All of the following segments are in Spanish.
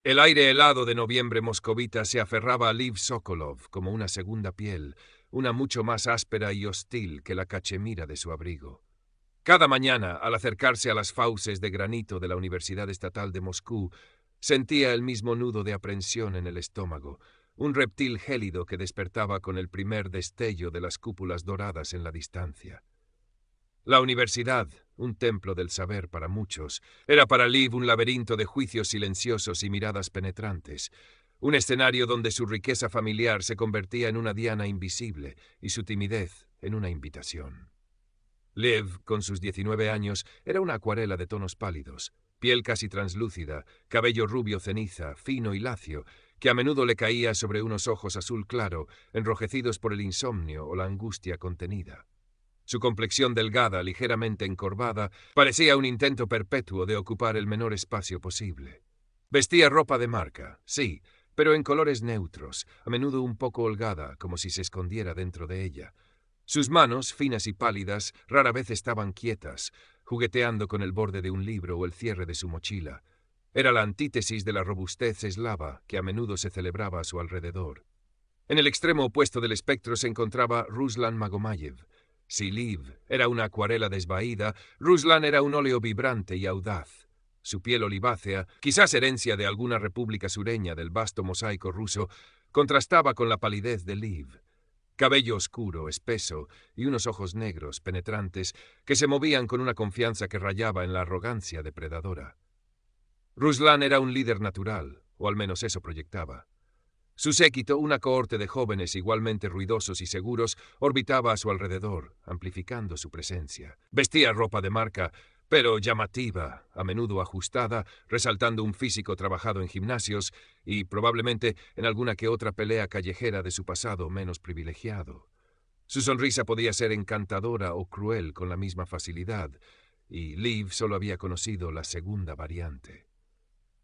El aire helado de noviembre moscovita se aferraba a Liv Sokolov como una segunda piel, una mucho más áspera y hostil que la cachemira de su abrigo. Cada mañana, al acercarse a las fauces de granito de la Universidad Estatal de Moscú, sentía el mismo nudo de aprensión en el estómago, un reptil gélido que despertaba con el primer destello de las cúpulas doradas en la distancia. La universidad, un templo del saber para muchos, era para Liv un laberinto de juicios silenciosos y miradas penetrantes, un escenario donde su riqueza familiar se convertía en una diana invisible y su timidez en una invitación. Liv, con sus 19 años, era una acuarela de tonos pálidos, piel casi translúcida, cabello rubio ceniza, fino y lacio, que a menudo le caía sobre unos ojos azul claro, enrojecidos por el insomnio o la angustia contenida. Su complexión delgada, ligeramente encorvada, parecía un intento perpetuo de ocupar el menor espacio posible. Vestía ropa de marca, sí, pero en colores neutros, a menudo un poco holgada, como si se escondiera dentro de ella. Sus manos, finas y pálidas, rara vez estaban quietas, jugueteando con el borde de un libro o el cierre de su mochila. Era la antítesis de la robustez eslava que a menudo se celebraba a su alrededor. En el extremo opuesto del espectro se encontraba Ruslan Magomayev. Si Liv era una acuarela desvaída, Ruslan era un óleo vibrante y audaz. Su piel olivácea, quizás herencia de alguna república sureña del vasto mosaico ruso, contrastaba con la palidez de Liv. Cabello oscuro, espeso, y unos ojos negros, penetrantes, que se movían con una confianza que rayaba en la arrogancia depredadora. Ruslan era un líder natural, o al menos eso proyectaba. Su séquito, una cohorte de jóvenes igualmente ruidosos y seguros, orbitaba a su alrededor, amplificando su presencia. Vestía ropa de marca, pero llamativa, a menudo ajustada, resaltando un físico trabajado en gimnasios y, probablemente, en alguna que otra pelea callejera de su pasado menos privilegiado. Su sonrisa podía ser encantadora o cruel con la misma facilidad, y Liv solo había conocido la segunda variante.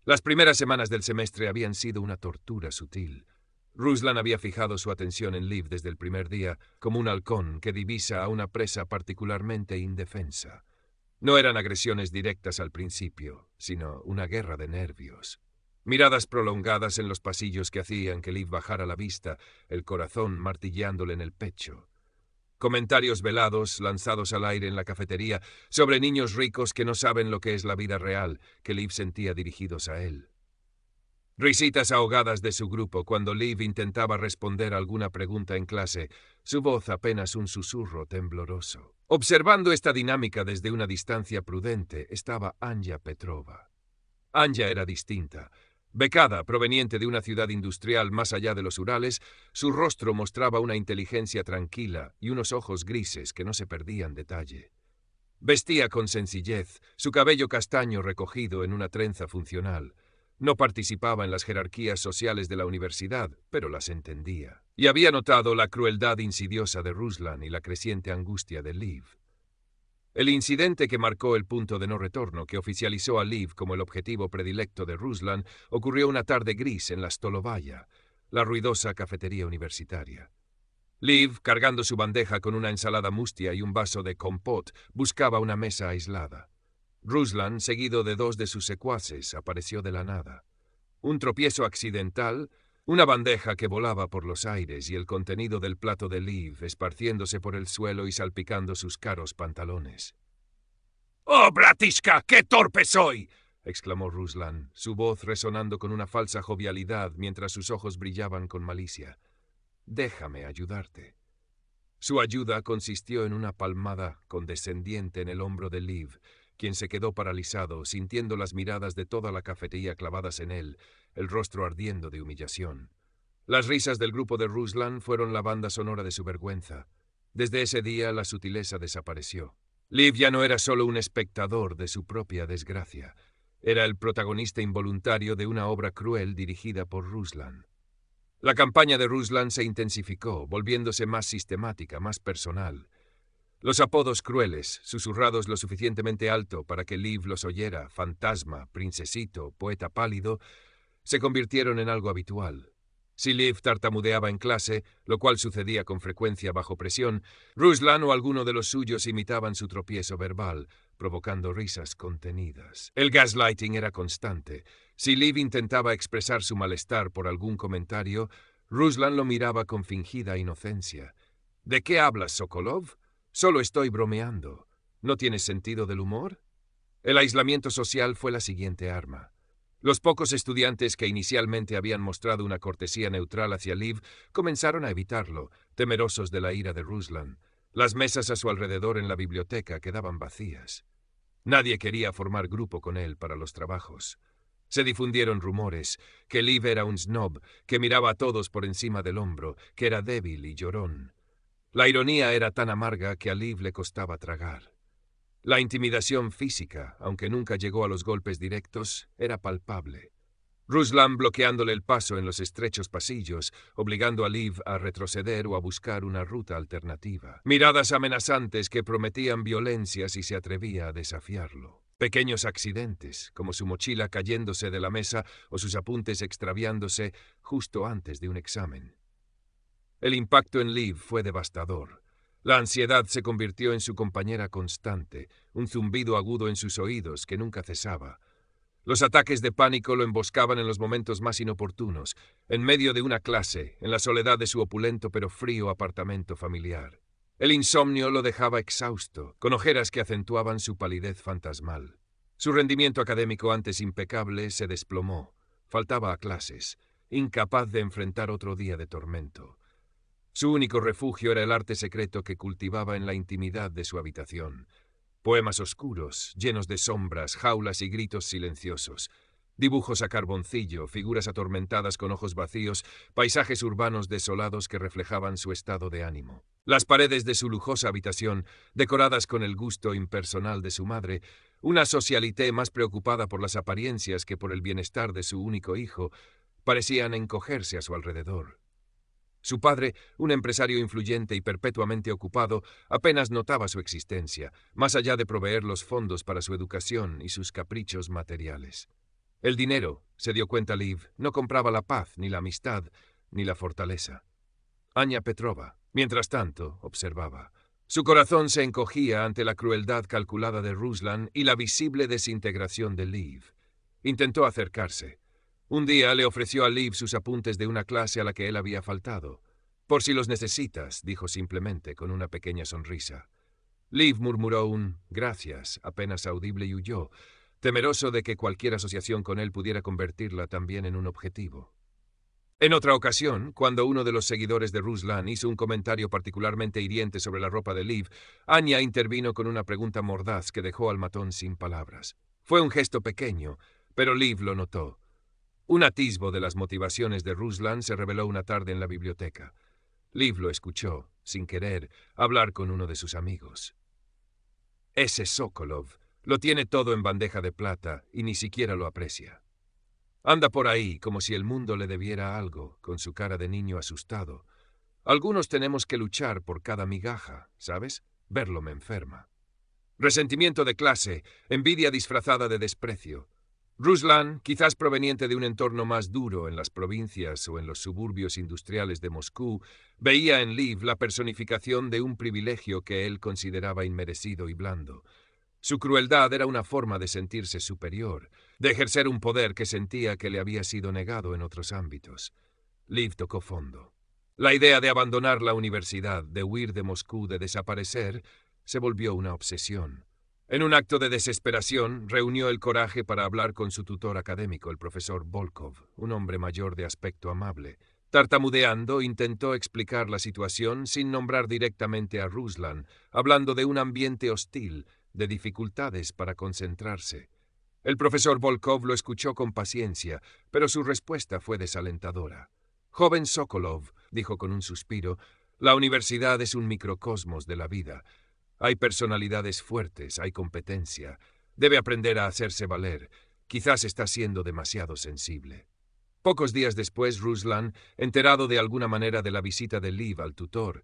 Las primeras semanas del semestre habían sido una tortura sutil. Ruslan había fijado su atención en Liv desde el primer día, como un halcón que divisa a una presa particularmente indefensa. No eran agresiones directas al principio, sino una guerra de nervios. Miradas prolongadas en los pasillos que hacían que Liv bajara la vista, el corazón martillándole en el pecho. Comentarios velados, lanzados al aire en la cafetería, sobre niños ricos que no saben lo que es la vida real, que Liv sentía dirigidos a él. Risitas ahogadas de su grupo cuando Liv intentaba responder alguna pregunta en clase, su voz apenas un susurro tembloroso. Observando esta dinámica desde una distancia prudente estaba Anya Petrova. Anya era distinta. Becada, proveniente de una ciudad industrial más allá de los Urales, su rostro mostraba una inteligencia tranquila y unos ojos grises que no se perdían detalle. Vestía con sencillez, su cabello castaño recogido en una trenza funcional. No participaba en las jerarquías sociales de la universidad, pero las entendía. Y había notado la crueldad insidiosa de Ruslan y la creciente angustia de Liv. El incidente que marcó el punto de no retorno, que oficializó a Liv como el objetivo predilecto de Ruslan, ocurrió una tarde gris en la Stolovaya, la ruidosa cafetería universitaria. Liv, cargando su bandeja con una ensalada mustia y un vaso de compot, buscaba una mesa aislada. Ruslan, seguido de dos de sus secuaces, apareció de la nada. Un tropiezo accidental, una bandeja que volaba por los aires y el contenido del plato de Liv esparciéndose por el suelo y salpicando sus caros pantalones. «¡Oh, Bratishka, qué torpe soy!», exclamó Ruslan, su voz resonando con una falsa jovialidad mientras sus ojos brillaban con malicia. «Déjame ayudarte». Su ayuda consistió en una palmada condescendiente en el hombro de Liv, quien se quedó paralizado, sintiendo las miradas de toda la cafetería clavadas en él, el rostro ardiendo de humillación. Las risas del grupo de Ruslan fueron la banda sonora de su vergüenza. Desde ese día la sutileza desapareció. Liv ya no era solo un espectador de su propia desgracia. Era el protagonista involuntario de una obra cruel dirigida por Ruslan. La campaña de Ruslan se intensificó, volviéndose más sistemática, más personal. Los apodos crueles, susurrados lo suficientemente alto para que Liv los oyera, fantasma, princesito, poeta pálido, se convirtieron en algo habitual. Si Liv tartamudeaba en clase, lo cual sucedía con frecuencia bajo presión, Ruslan o alguno de los suyos imitaban su tropiezo verbal, provocando risas contenidas. El gaslighting era constante. Si Liv intentaba expresar su malestar por algún comentario, Ruslan lo miraba con fingida inocencia. ¿De qué hablas, Sokolov? Solo estoy bromeando. ¿No tienes sentido del humor? El aislamiento social fue la siguiente arma. Los pocos estudiantes que inicialmente habían mostrado una cortesía neutral hacia Liv comenzaron a evitarlo, temerosos de la ira de Ruslan. Las mesas a su alrededor en la biblioteca quedaban vacías. Nadie quería formar grupo con él para los trabajos. Se difundieron rumores que Liv era un snob, que miraba a todos por encima del hombro, que era débil y llorón. La ironía era tan amarga que a Liv le costaba tragar. La intimidación física, aunque nunca llegó a los golpes directos, era palpable. Ruslan bloqueándole el paso en los estrechos pasillos, obligando a Liv a retroceder o a buscar una ruta alternativa. Miradas amenazantes que prometían violencia si se atrevía a desafiarlo. Pequeños accidentes, como su mochila cayéndose de la mesa o sus apuntes extraviándose justo antes de un examen. El impacto en Liv fue devastador. La ansiedad se convirtió en su compañera constante, un zumbido agudo en sus oídos que nunca cesaba. Los ataques de pánico lo emboscaban en los momentos más inoportunos, en medio de una clase, en la soledad de su opulento pero frío apartamento familiar. El insomnio lo dejaba exhausto, con ojeras que acentuaban su palidez fantasmal. Su rendimiento académico antes impecable se desplomó. Faltaba a clases, incapaz de enfrentar otro día de tormento. Su único refugio era el arte secreto que cultivaba en la intimidad de su habitación. Poemas oscuros, llenos de sombras, jaulas y gritos silenciosos. Dibujos a carboncillo, figuras atormentadas con ojos vacíos, paisajes urbanos desolados que reflejaban su estado de ánimo. Las paredes de su lujosa habitación, decoradas con el gusto impersonal de su madre, una socialité más preocupada por las apariencias que por el bienestar de su único hijo, parecían encogerse a su alrededor. Su padre, un empresario influyente y perpetuamente ocupado, apenas notaba su existencia, más allá de proveer los fondos para su educación y sus caprichos materiales. El dinero, se dio cuenta Liv, no compraba la paz, ni la amistad, ni la fortaleza. Anya Petrova, mientras tanto, observaba. Su corazón se encogía ante la crueldad calculada de Ruslan y la visible desintegración de Liv. Intentó acercarse. Un día le ofreció a Liv sus apuntes de una clase a la que él había faltado. «Por si los necesitas», dijo simplemente, con una pequeña sonrisa. Liv murmuró un «gracias», apenas audible y huyó, temeroso de que cualquier asociación con él pudiera convertirla también en un objetivo. En otra ocasión, cuando uno de los seguidores de Ruslan hizo un comentario particularmente hiriente sobre la ropa de Liv, Anya intervino con una pregunta mordaz que dejó al matón sin palabras. Fue un gesto pequeño, pero Liv lo notó. Un atisbo de las motivaciones de Ruslan se reveló una tarde en la biblioteca. Liv lo escuchó, sin querer, hablar con uno de sus amigos. Ese Sokolov lo tiene todo en bandeja de plata y ni siquiera lo aprecia. Anda por ahí como si el mundo le debiera algo, con su cara de niño asustado. Algunos tenemos que luchar por cada migaja, ¿sabes? Verlo me enferma. Resentimiento de clase, envidia disfrazada de desprecio. Ruslan, quizás proveniente de un entorno más duro en las provincias o en los suburbios industriales de Moscú, veía en Liv la personificación de un privilegio que él consideraba inmerecido y blando. Su crueldad era una forma de sentirse superior, de ejercer un poder que sentía que le había sido negado en otros ámbitos. Liv tocó fondo. La idea de abandonar la universidad, de huir de Moscú, de desaparecer, se volvió una obsesión. En un acto de desesperación, reunió el coraje para hablar con su tutor académico, el profesor Volkov, un hombre mayor de aspecto amable. Tartamudeando, intentó explicar la situación sin nombrar directamente a Ruslan, hablando de un ambiente hostil, de dificultades para concentrarse. El profesor Volkov lo escuchó con paciencia, pero su respuesta fue desalentadora. «Joven Sokolov», dijo con un suspiro, «la universidad es un microcosmos de la vida. Hay personalidades fuertes, hay competencia. Debe aprender a hacerse valer. Quizás está siendo demasiado sensible». Pocos días después, Ruslan, enterado de alguna manera de la visita de Liv al tutor,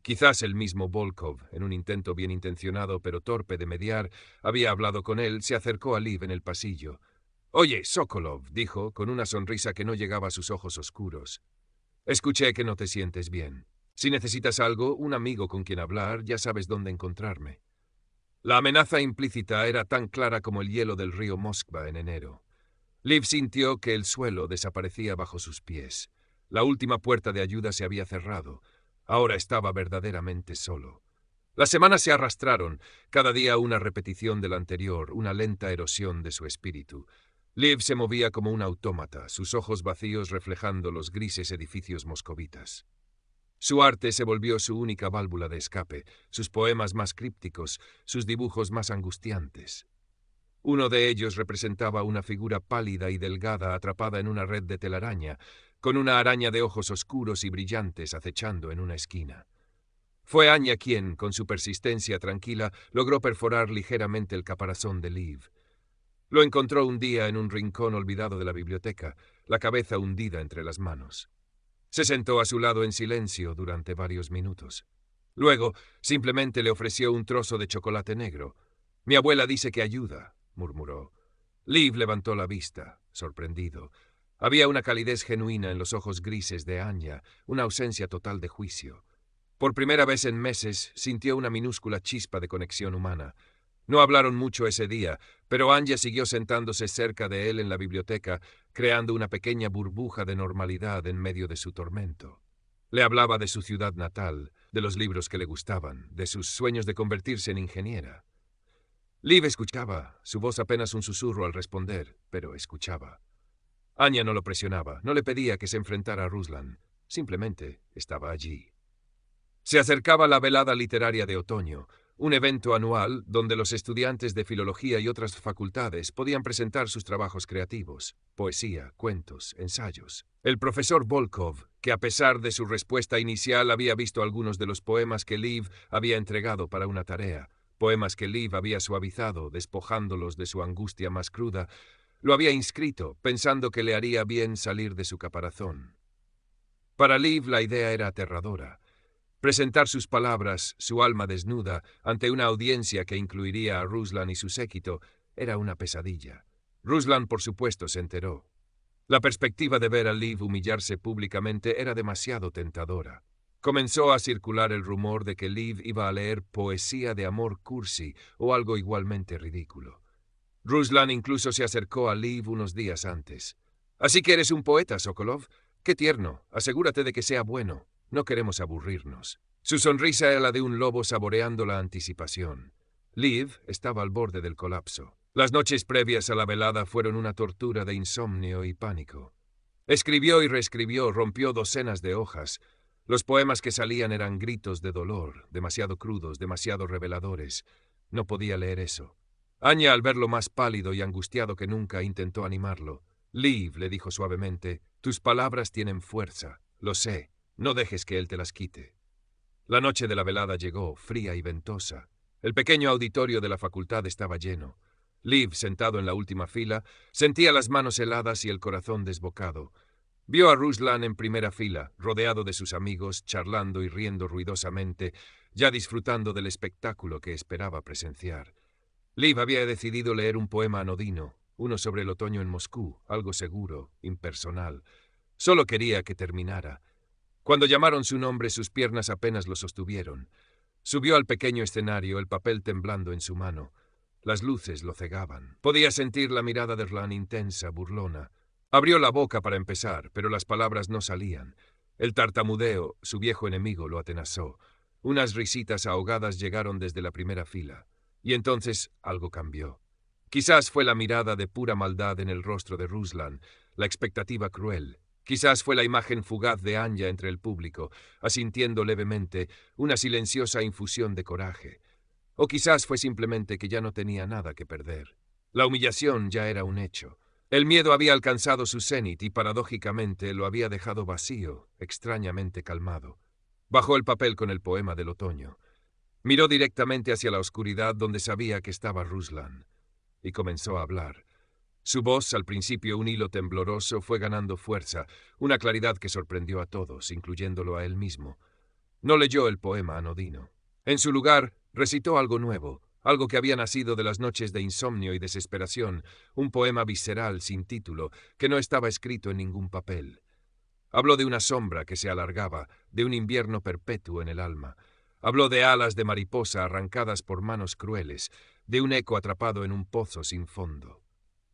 quizás el mismo Volkov, en un intento bien intencionado pero torpe de mediar, había hablado con él, se acercó a Liv en el pasillo. «Oye, Sokolov», dijo, con una sonrisa que no llegaba a sus ojos oscuros. «Escuché que no te sientes bien. Si necesitas algo, un amigo con quien hablar, ya sabes dónde encontrarme». La amenaza implícita era tan clara como el hielo del río Moskva en enero. Liv sintió que el suelo desaparecía bajo sus pies. La última puerta de ayuda se había cerrado. Ahora estaba verdaderamente solo. Las semanas se arrastraron, cada día una repetición de la anterior, una lenta erosión de su espíritu. Liv se movía como un autómata, sus ojos vacíos reflejando los grises edificios moscovitas. Su arte se volvió su única válvula de escape, sus poemas más crípticos, sus dibujos más angustiantes. Uno de ellos representaba una figura pálida y delgada atrapada en una red de telaraña, con una araña de ojos oscuros y brillantes acechando en una esquina. Fue Anya quien, con su persistencia tranquila, logró perforar ligeramente el caparazón de Liv. Lo encontró un día en un rincón olvidado de la biblioteca, la cabeza hundida entre las manos. Se sentó a su lado en silencio durante varios minutos. Luego, simplemente le ofreció un trozo de chocolate negro. «Mi abuela dice que ayuda», murmuró. Liv levantó la vista, sorprendido. Había una calidez genuina en los ojos grises de Anya, una ausencia total de juicio. Por primera vez en meses sintió una minúscula chispa de conexión humana. No hablaron mucho ese día, pero Anya siguió sentándose cerca de él en la biblioteca, creando una pequeña burbuja de normalidad en medio de su tormento. Le hablaba de su ciudad natal, de los libros que le gustaban, de sus sueños de convertirse en ingeniera. Liv escuchaba, su voz apenas un susurro al responder, pero escuchaba. Anya no lo presionaba, no le pedía que se enfrentara a Ruslan, simplemente estaba allí. Se acercaba la velada literaria de otoño, un evento anual donde los estudiantes de filología y otras facultades podían presentar sus trabajos creativos, poesía, cuentos, ensayos. El profesor Volkov, que a pesar de su respuesta inicial había visto algunos de los poemas que Liv había entregado para una tarea, poemas que Liv había suavizado, despojándolos de su angustia más cruda, lo había inscrito, pensando que le haría bien salir de su caparazón. Para Liv la idea era aterradora. Presentar sus palabras, su alma desnuda, ante una audiencia que incluiría a Ruslan y su séquito, era una pesadilla. Ruslan, por supuesto, se enteró. La perspectiva de ver a Liv humillarse públicamente era demasiado tentadora. Comenzó a circular el rumor de que Liv iba a leer poesía de amor cursi o algo igualmente ridículo. Ruslan incluso se acercó a Liv unos días antes. «Así que eres un poeta, Sokolov. Qué tierno. Asegúrate de que sea bueno. No queremos aburrirnos». Su sonrisa era la de un lobo saboreando la anticipación. Liv estaba al borde del colapso. Las noches previas a la velada fueron una tortura de insomnio y pánico. Escribió y reescribió, rompió docenas de hojas. Los poemas que salían eran gritos de dolor, demasiado crudos, demasiado reveladores. No podía leer eso. Anya, al verlo más pálido y angustiado que nunca, intentó animarlo. «Liv», le dijo suavemente, «tus palabras tienen fuerza. Lo sé. No dejes que él te las quite». La noche de la velada llegó, fría y ventosa. El pequeño auditorio de la facultad estaba lleno. Liv, sentado en la última fila, sentía las manos heladas y el corazón desbocado. Vio a Ruslan en primera fila, rodeado de sus amigos, charlando y riendo ruidosamente, ya disfrutando del espectáculo que esperaba presenciar. Liv había decidido leer un poema anodino, uno sobre el otoño en Moscú, algo seguro, impersonal. Solo quería que terminara. Cuando llamaron su nombre, sus piernas apenas lo sostuvieron. Subió al pequeño escenario, el papel temblando en su mano. Las luces lo cegaban. Podía sentir la mirada de Ruslan intensa, burlona. Abrió la boca para empezar, pero las palabras no salían. El tartamudeo, su viejo enemigo, lo atenazó. Unas risitas ahogadas llegaron desde la primera fila. Y entonces algo cambió. Quizás fue la mirada de pura maldad en el rostro de Ruslan, la expectativa cruel. Quizás fue la imagen fugaz de Anya entre el público, asintiendo levemente, una silenciosa infusión de coraje. O quizás fue simplemente que ya no tenía nada que perder. La humillación ya era un hecho. El miedo había alcanzado su cenit y, paradójicamente, lo había dejado vacío, extrañamente calmado. Bajó el papel con el poema del otoño. Miró directamente hacia la oscuridad donde sabía que estaba Ruslan. Y comenzó a hablar. Su voz, al principio un hilo tembloroso, fue ganando fuerza, una claridad que sorprendió a todos, incluyéndolo a él mismo. No leyó el poema anodino. En su lugar, recitó algo nuevo, algo que había nacido de las noches de insomnio y desesperación, un poema visceral sin título, que no estaba escrito en ningún papel. Habló de una sombra que se alargaba, de un invierno perpetuo en el alma. Habló de alas de mariposa arrancadas por manos crueles, de un eco atrapado en un pozo sin fondo.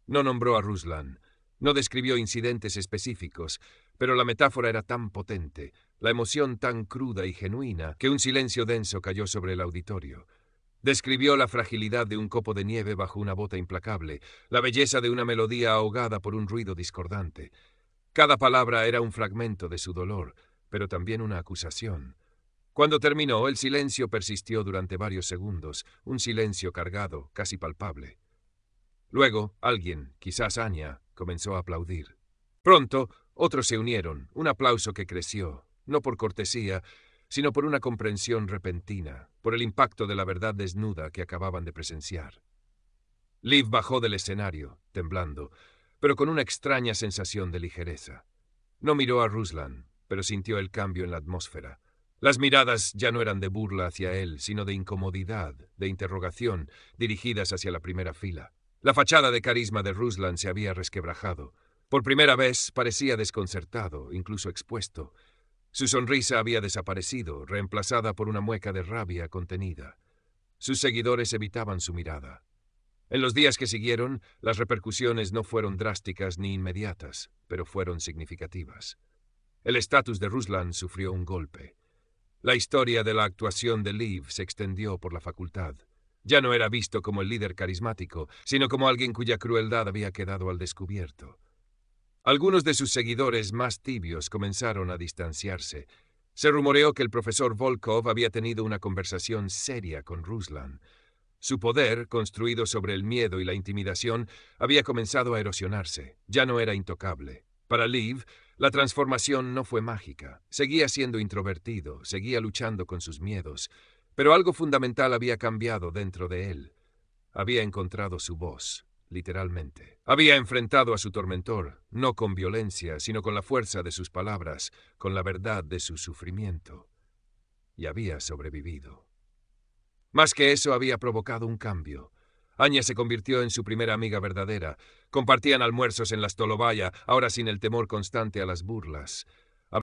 No nombró a Ruslan. No describió incidentes específicos, pero la metáfora era tan potente, la emoción tan cruda y genuina, que un silencio denso cayó sobre el auditorio. Describió la fragilidad de un copo de nieve bajo una bota implacable, la belleza de una melodía ahogada por un ruido discordante. Cada palabra era un fragmento de su dolor, pero también una acusación. Cuando terminó, el silencio persistió durante varios segundos, un silencio cargado, casi palpable. Luego, alguien, quizás Anya, comenzó a aplaudir. Pronto, otros se unieron, un aplauso que creció, no por cortesía, sino por una comprensión repentina, por el impacto de la verdad desnuda que acababan de presenciar. Liv bajó del escenario, temblando, pero con una extraña sensación de ligereza. No miró a Ruslan, pero sintió el cambio en la atmósfera. Las miradas ya no eran de burla hacia él, sino de incomodidad, de interrogación, dirigidas hacia la primera fila. La fachada de carisma de Ruslan se había resquebrajado. Por primera vez parecía desconcertado, incluso expuesto. Su sonrisa había desaparecido, reemplazada por una mueca de rabia contenida. Sus seguidores evitaban su mirada. En los días que siguieron, las repercusiones no fueron drásticas ni inmediatas, pero fueron significativas. El estatus de Ruslan sufrió un golpe. La historia de la actuación de Liv se extendió por la facultad. Ya no era visto como el líder carismático, sino como alguien cuya crueldad había quedado al descubierto. Algunos de sus seguidores más tibios comenzaron a distanciarse. Se rumoreó que el profesor Volkov había tenido una conversación seria con Ruslan. Su poder, construido sobre el miedo y la intimidación, había comenzado a erosionarse. Ya no era intocable. Para Liv, la transformación no fue mágica. Seguía siendo introvertido, seguía luchando con sus miedos, pero algo fundamental había cambiado dentro de él. Había encontrado su voz, literalmente. Había enfrentado a su tormentor, no con violencia, sino con la fuerza de sus palabras, con la verdad de su sufrimiento. Y había sobrevivido. Más que eso, había provocado un cambio. Anya se convirtió en su primera amiga verdadera. Compartían almuerzos en la Stolovaya, ahora sin el temor constante a las burlas.